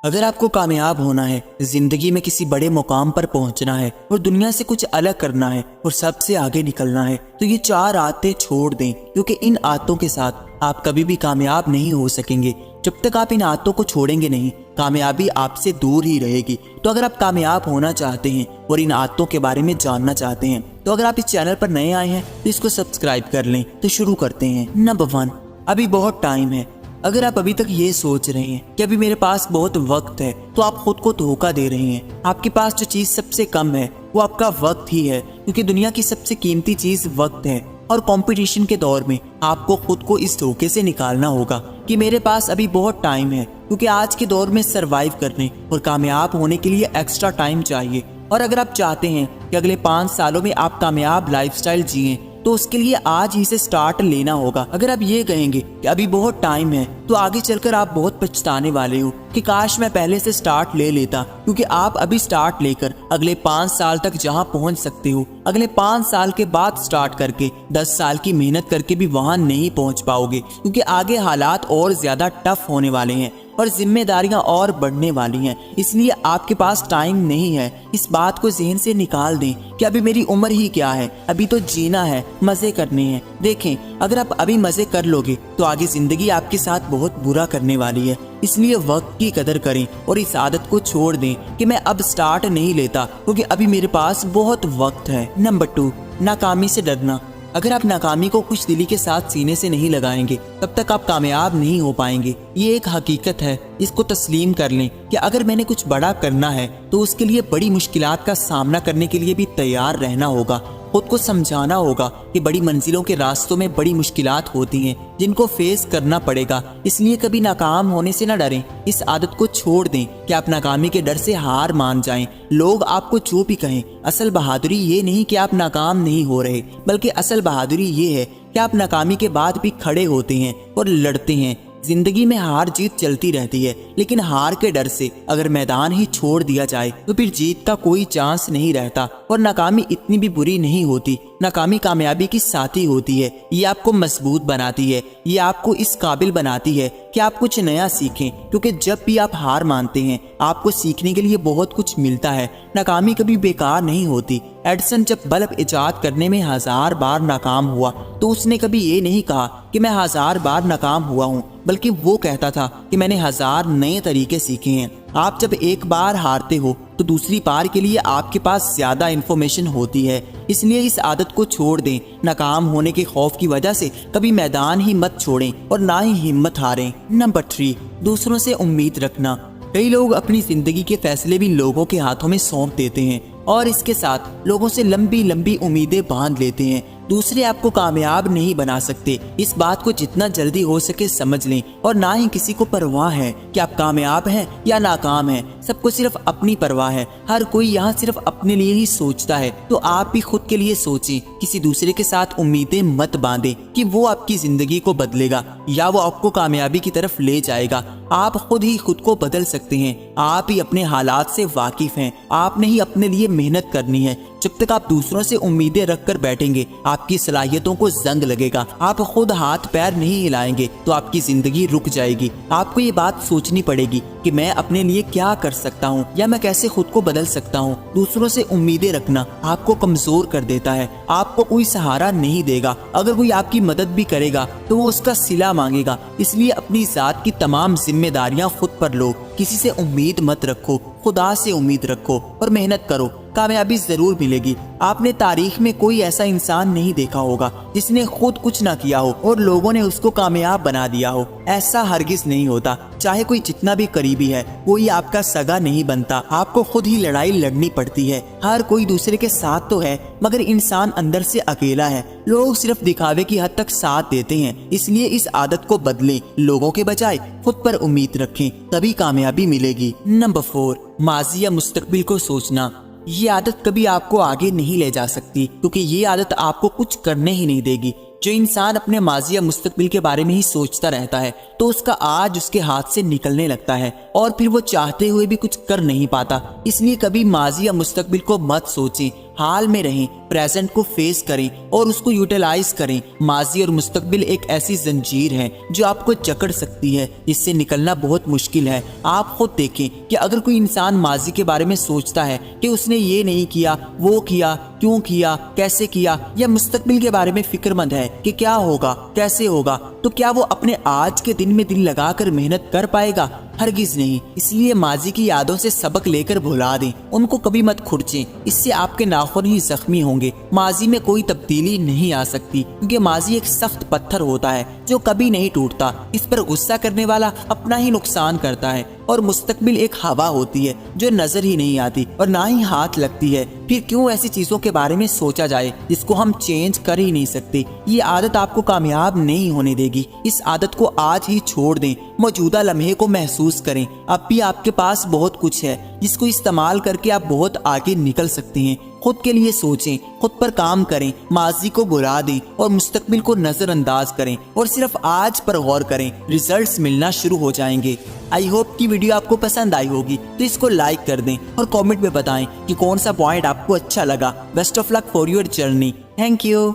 اگر آپ کو کامیاب ہونا ہے، زندگی میں کسی بڑے مقام پر پہنچنا ہے اور دنیا سے کچھ الگ کرنا ہے اور سب سے آگے نکلنا ہے تو یہ 4 عادتیں چھوڑ دیں، کیونکہ ان عادتوں کے ساتھ آپ کبھی بھی کامیاب نہیں ہو سکیں گے۔ جب تک آپ ان عادتوں کو چھوڑیں گے نہیں، کامیابی آپ سے دور ہی رہے گی۔ تو اگر آپ کامیاب ہونا چاہتے ہیں اور ان عادتوں کے بارے میں جاننا چاہتے ہیں تو اگر آپ اس چینل پر نئے آئے ہیں تو اس کو سبسکرائب کر لیں۔ تو شروع کرتے ہیں۔ نمبر 1، ابھی بہت ٹائم ہے۔ اگر آپ ابھی تک یہ سوچ رہے ہیں کہ ابھی میرے پاس بہت وقت ہے تو آپ خود کو دھوکہ دے رہے ہیں۔ آپ کے پاس جو چیز سب سے کم ہے وہ آپ کا وقت ہی ہے، کیونکہ دنیا کی سب سے قیمتی چیز وقت ہے۔ اور کمپٹیشن کے دور میں آپ کو خود کو اس دھوکے سے نکالنا ہوگا کہ میرے پاس ابھی بہت ٹائم ہے، کیونکہ آج کے دور میں سروائیو کرنے اور کامیاب ہونے کے لیے ایکسٹرا ٹائم چاہیے۔ اور اگر آپ چاہتے ہیں کہ اگلے 5 سالوں میں آپ کامیاب لائف سٹائل جئیں تو اس کے لیے آج ہی سے سٹارٹ لینا ہوگا۔ اگر آپ یہ کہیں گے کہ ابھی بہت ٹائم ہے تو آگے چل کر آپ بہت پچھتانے والے ہو کہ کاش میں پہلے سے سٹارٹ لے لیتا، کیونکہ آپ ابھی سٹارٹ لے کر اگلے 5 سال تک جہاں پہنچ سکتے ہو، اگلے 5 سال کے بعد سٹارٹ کر کے 10 سال کی محنت کر کے بھی وہاں نہیں پہنچ پاؤ گے، کیونکہ آگے حالات اور زیادہ ٹف ہونے والے ہیں اور ذمہ داریاں اور بڑھنے والی ہیں۔ اس لیے آپ کے پاس ٹائم نہیں ہے۔ اس بات کو ذہن سے نکال دیں کہ ابھی میری عمر ہی کیا ہے، ابھی تو جینا ہے، مزے کرنے ہیں۔ دیکھیں، اگر آپ ابھی مزے کر لو گے تو آگے زندگی آپ کے ساتھ بہت برا کرنے والی ہے۔ اس لیے وقت کی قدر کریں اور اس عادت کو چھوڑ دیں کہ میں اب سٹارٹ نہیں لیتا کیونکہ ابھی میرے پاس بہت وقت ہے۔ نمبر 2، ناکامی سے ڈرنا۔ اگر آپ ناکامی کو خوش دلی کے ساتھ سینے سے نہیں لگائیں گے تب تک آپ کامیاب نہیں ہو پائیں گے۔ یہ ایک حقیقت ہے، اس کو تسلیم کر لیں کہ اگر میں نے کچھ بڑا کرنا ہے تو اس کے لیے بڑی مشکلات کا سامنا کرنے کے لیے بھی تیار رہنا ہوگا۔ خود کو سمجھانا ہوگا کہ بڑی منزلوں کے راستوں میں بڑی مشکلات ہوتی ہیں جن کو فیس کرنا پڑے گا۔ اس لیے کبھی ناکام ہونے سے نہ ڈریں۔ اس عادت کو چھوڑ دیں کہ آپ ناکامی کے ڈر سے ہار مان جائیں۔ لوگ آپ کو جو بھی کہیں، اصل بہادری یہ نہیں کہ آپ ناکام نہیں ہو رہے، بلکہ اصل بہادری یہ ہے کہ آپ ناکامی کے بعد بھی کھڑے ہوتے ہیں اور لڑتے ہیں۔ زندگی میں ہار جیت چلتی رہتی ہے، لیکن ہار کے ڈر سے اگر میدان ہی چھوڑ دیا جائے تو پھر جیت کا کوئی چانس نہیں رہتا۔ اور ناکامی اتنی بھی بری نہیں ہوتی۔ ناکامی کامیابی کی ساتھی ہوتی ہے۔ یہ آپ کو مضبوط بناتی ہے، یہ آپ کو اس قابل بناتی ہے کہ آپ کچھ نیا سیکھیں، کیونکہ جب بھی آپ ہار مانتے ہیں آپ کو سیکھنے کے لیے بہت کچھ ملتا ہے۔ ناکامی کبھی بیکار نہیں ہوتی۔ ایڈسن جب بلب ایجاد کرنے میں 1000 بار ناکام ہوا تو اس نے کبھی یہ نہیں کہا کہ میں 1000 بار ناکام ہوا ہوں، بلکہ وہ کہتا تھا کہ میں نے 1000 نئے طریقے سیکھے ہیں۔ آپ جب ایک بار ہارتے ہو تو دوسری بار کے لیے آپ کے پاس زیادہ انفارمیشن ہوتی ہے۔ اس لیے اس عادت کو چھوڑ دیں۔ ناکام ہونے کے خوف کی وجہ سے کبھی میدان ہی مت چھوڑیں اور نہ ہی ہمت ہاریں۔ نمبر 3، دوسروں سے امید رکھنا۔ کئی لوگ اپنی زندگی کے فیصلے بھی لوگوں کے ہاتھوں میں سونپ دیتے ہیں اور اس کے ساتھ لوگوں سے لمبی لمبی امیدیں باندھ لیتے ہیں۔ دوسرے آپ کو کامیاب نہیں بنا سکتے۔ اس بات کو جتنا جلدی ہو سکے سمجھ لیں، اور نہ ہی کسی کو پرواہ ہے کہ آپ کامیاب ہیں یا ناکام ہیں۔ سب کو صرف اپنی پرواہ ہے۔ ہر کوئی یہاں صرف اپنے لیے ہی سوچتا ہے، تو آپ بھی خود کے لیے سوچیں۔ کسی دوسرے کے ساتھ امیدیں مت باندھیں کہ وہ آپ کی زندگی کو بدلے گا یا وہ آپ کو کامیابی کی طرف لے جائے گا۔ آپ خود ہی خود کو بدل سکتے ہیں۔ آپ ہی اپنے حالات سے واقف ہیں۔ آپ نے ہی اپنے لیے محنت کرنی ہے۔ جب تک آپ دوسروں سے امیدیں رکھ کر بیٹھیں گے آپ کی صلاحیتوں کو زنگ لگے گا۔ آپ خود ہاتھ پیر نہیں ہلائیں گے تو آپ کی زندگی رک جائے گی۔ آپ کو یہ بات سوچنی پڑے گی کہ میں اپنے لیے کیا کر سکتا ہوں یا میں کیسے خود کو بدل سکتا ہوں۔ دوسروں سے امیدیں رکھنا آپ کو کمزور کر دیتا ہے۔ آپ کو کوئی سہارا نہیں دے گا۔ اگر کوئی آپ کی مدد بھی کرے گا تو وہ اس کا صلہ مانگے گا۔ اس لیے اپنی ذات کی تمام ذمہ داریاں خود پر لو۔ کسی سے امید مت رکھو، خدا سے امید رکھو اور محنت کرو۔ کامیابی ضرور ملے گی۔ آپ نے تاریخ میں کوئی ایسا انسان نہیں دیکھا ہوگا جس نے خود کچھ نہ کیا ہو اور لوگوں نے اس کو کامیاب بنا دیا ہو۔ ایسا ہرگز نہیں ہوتا۔ چاہے کوئی جتنا بھی قریبی ہے، کوئی آپ کا سگا نہیں بنتا۔ آپ کو خود ہی لڑائی لڑنی پڑتی ہے۔ ہر کوئی دوسرے کے ساتھ تو ہے، مگر انسان اندر سے اکیلا ہے۔ لوگ صرف دکھاوے کی حد تک ساتھ دیتے ہیں۔ اس لیے اس عادت کو بدلیں۔ لوگوں کے بجائے خود پر امید رکھیں، تبھی کامیابی ملے گی۔ نمبر 4، ماضی یا مستقبل کو سوچنا۔ یہ عادت کبھی آپ کو آگے نہیں لے جا سکتی، کیونکہ یہ عادت آپ کو کچھ کرنے ہی نہیں دے گی۔ جو انسان اپنے ماضی یا مستقبل کے بارے میں ہی سوچتا رہتا ہے تو اس کا آج اس کے ہاتھ سے نکلنے لگتا ہے اور پھر وہ چاہتے ہوئے بھی کچھ کر نہیں پاتا۔ اس لیے کبھی ماضی یا مستقبل کو مت سوچیں۔ حال میں رہیں، پریزنٹ کو فیس کریں اور اس کو یوٹیلائز کریں۔ ماضی اور مستقبل ایک ایسی زنجیر ہے جو آپ کو جکڑ سکتی ہے، جس سے نکلنا بہت مشکل ہے۔ آپ خود دیکھیں کہ اگر کوئی انسان ماضی کے بارے میں سوچتا ہے کہ اس نے یہ نہیں کیا، وہ کیا، کیوں کیا، کیسے کیا، یا مستقبل کے بارے میں فکر مند ہے کہ کیا ہوگا، کیسے ہوگا، تو کیا وہ اپنے آج کے دن میں دل لگا کر محنت کر پائے گا؟ ہرگز نہیں۔ اس لیے ماضی کی یادوں سے سبق لے کر بھلا دیں، ان کو کبھی مت کھرچیں، اس سے آپ کے ناخن ہی زخمی ہوں گے۔ ماضی میں کوئی تبدیلی نہیں آ سکتی، کیونکہ ماضی ایک سخت پتھر ہوتا ہے جو کبھی نہیں ٹوٹتا۔ اس پر غصہ کرنے والا اپنا ہی نقصان کرتا ہے، اور مستقبل ایک ہوا ہوتی ہے جو نظر ہی نہیں آتی اور نہ ہی ہاتھ لگتی ہے۔ پھر کیوں ایسی چیزوں کے بارے میں سوچا جائے جس کو ہم چینج کر ہی نہیں سکتے؟ یہ عادت آپ کو کامیاب نہیں ہونے دے گی۔ اس عادت کو آج ہی چھوڑ دیں، موجودہ لمحے کو محسوس کریں۔ اب بھی آپ کے پاس بہت کچھ ہے جس کو استعمال کر کے آپ بہت آگے نکل سکتے ہیں۔ خود کے لیے سوچیں، خود پر کام کریں، ماضی کو بھلا دیں اور مستقبل کو نظر انداز کریں، اور صرف آج پر غور کریں۔ ریزلٹس ملنا شروع ہو جائیں گے۔ آئی ہوپ کی ویڈیو آپ کو پسند آئی ہوگی، تو اس کو لائک کر دیں اور کامنٹ میں بتائیں کہ کون سا پوائنٹ آپ کو اچھا لگا۔ Best of luck for your journey. Thank you.